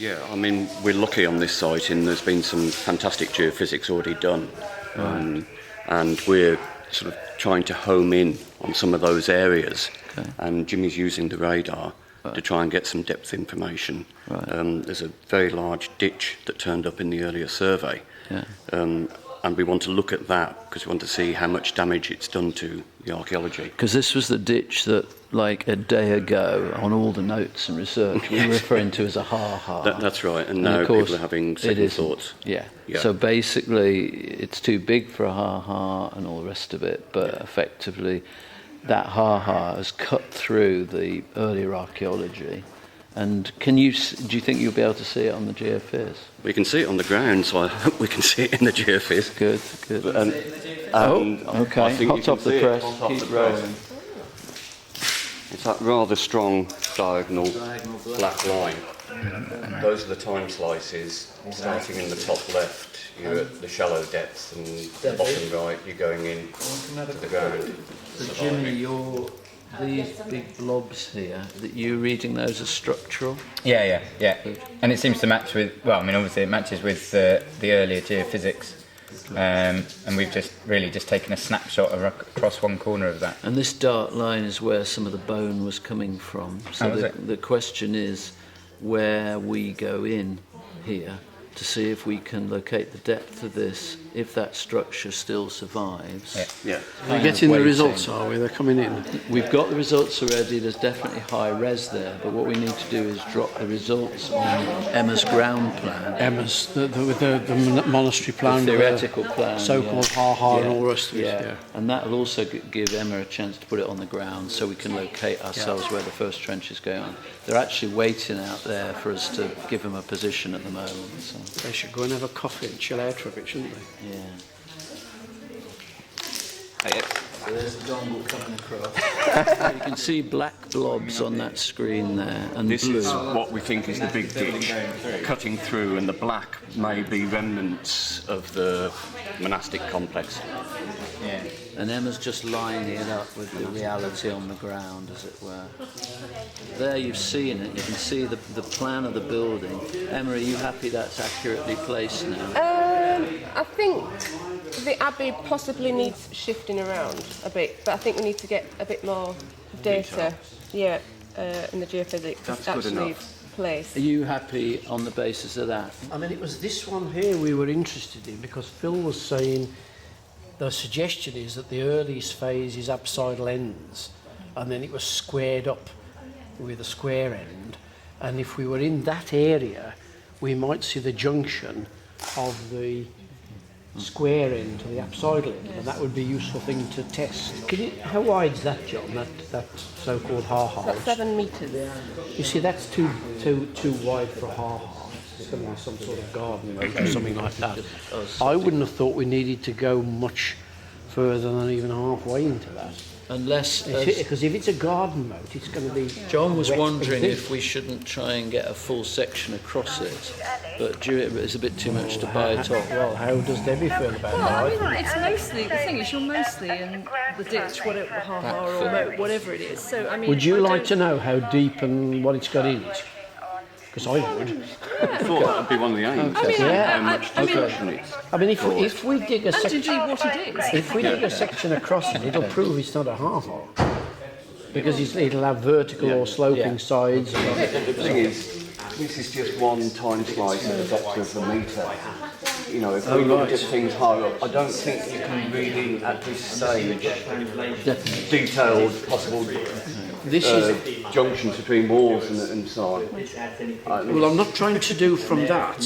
Yeah, I mean, we're lucky on this site and there's been some fantastic geophysics already done. And we're sort of trying to home in on some of those areas. Okay. And Jimmy's using the radar to try and get some depth information. There's a very large ditch that turned up in the earlier survey. And we want to look at that because we want to see how much damage it's done to the archaeology. Because this was the ditch that, like a day ago, on all the notes and research, we were referring to as a ha-ha. That's right, and now people are having second thoughts. Yeah. So basically, it's too big for a ha-ha and all the rest of it, but effectively, that ha-ha has cut through the earlier archaeology. And do you think you'll be able to see it on the geophys? We can see it on the ground, so I hope we can see it in the geophys. Good. Okay, hot off the press, keep rolling. It's that rather strong diagonal black line. Those are the time slices, starting in the top left, you're at the shallow depths, and the bottom right, you're going in to the ground. So Jimmy, these big blobs here, that you're reading those as structural? Yeah. And it seems to match with, obviously it matches with the earlier geophysics. And we've just taken a snapshot across one corner of that. And this dark line is where some of the bone was coming from. So the question is where we go in here to see if we can locate the depth of this, if that structure still survives. Yeah. We're getting the results, are we? They're coming in. We've got the results already. There's definitely high res there, but what we need to do is drop the results on Emma's ground plan. Emma's, the monastery plan, the theoretical plan, so-called ha-ha and all the rest of it. Yeah. And that will also give Emma a chance to put it on the ground so we can locate ourselves where the first trench is going on. They're actually waiting out there for us to give them a position at the moment. So. They should go and have a coffee and chill out for a bit, shouldn't they? Yeah. So there's the dongle coming across. You can see black blobs on that screen there, and this blue. is what we think is the big ditch cutting through, and the black may be remnants of the monastic complex. Yeah. And Emma's just lining it up with the reality on the ground, as it were. There you've seen it. You can see the plan of the building. Emma, are you happy that's accurately placed now? I think the abbey possibly needs shifting around a bit, but I think we need to get a bit more data, in the geophysics That's to actually good enough. place. Are you happy on the basis of that? I mean, it was this one here we were interested in because Phil was saying the suggestion is that the earliest phase is apsidal ends, and then it was squared up with a square end. And if we were in that area, we might see the junction of the square end to the apsidal end, and that would be a useful thing to test. How wide's that, John? That so-called ha-ha? That's 7 metres. You see, that's too wide for a ha-ha. It's going to be some sort of garden moat or something like that. I wouldn't have thought we needed to go much further than even halfway into that. Unless... Because if it's a garden moat, it's going to be... John was wondering if we shouldn't try and get a full section across it, but it's a bit too much to bite off. Well, how does Debbie feel about that? Well, it's mostly, the thing is, you're mostly in the ditch, whatever, ha-ha or moat, whatever it is. So, I mean... Would you like to know how deep and what it's got in it? Because I would. I thought that would be one of the aims. How much destruction it's. I mean, if we dig a section... what it is. If we dig a section across it, it'll prove it's not a ha-ha. Because it'll have vertical or sloping sides. The thing is, this is just one time slice at the depth of a metre. You know, if we look at things higher up, I don't think you can really, at this stage, detailed possible junctions between walls and so on. Well, I'm not trying to do from that.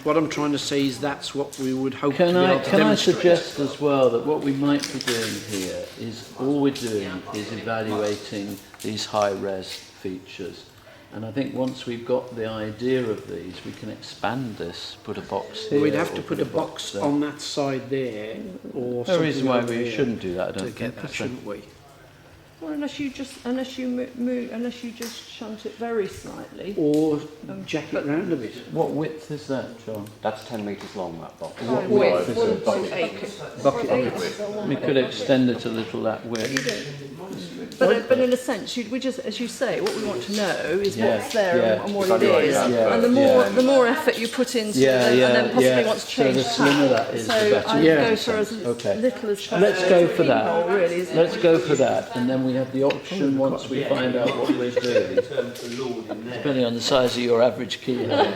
What I'm trying to say is that's what we would hope to be able to Can I demonstrate. suggest as well that what we might be doing here is all we're doing is evaluating these high-res features. And I think once we've got the idea of these, we can expand this, put a box here. We'd have to put a box on that side there, or No reason why over we here shouldn't do that, I don't to think. get that, shouldn't we? Well, unless you just shunt it very slightly. Or jack it round a bit. What width is that, John? That's 10 metres long, that box. What width is it? 1.8. Bucket. We could extend it a little that width. But in a sense, we just, as you say, what we want to know is Yeah, what's there yeah. and what it is. Yeah. And the more effort you put into it, and then possibly want to change So the slimmer that is, so the better. I'd Yeah. go for as Okay. little as possible. Let's go for that. Keyhole, really, isn't Let's it? go for that, and then we have the option once we find out what we're doing, depending on the size of your average keyhole.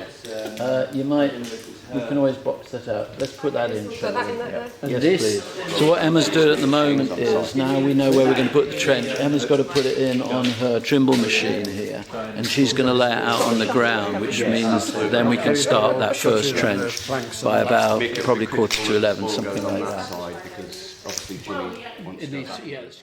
We can always box that out. Let's put that in, So shall that we? in there? Yes, please. So what Emma's doing at the moment is, now we know where we're going to put the trench, Emma's got to put it in on her Trimble machine here, and she's going to lay it out on the ground, which means then we can start that first trench by about probably 10:45, something like that. Because obviously Jimmy wants It needs, yeah, it's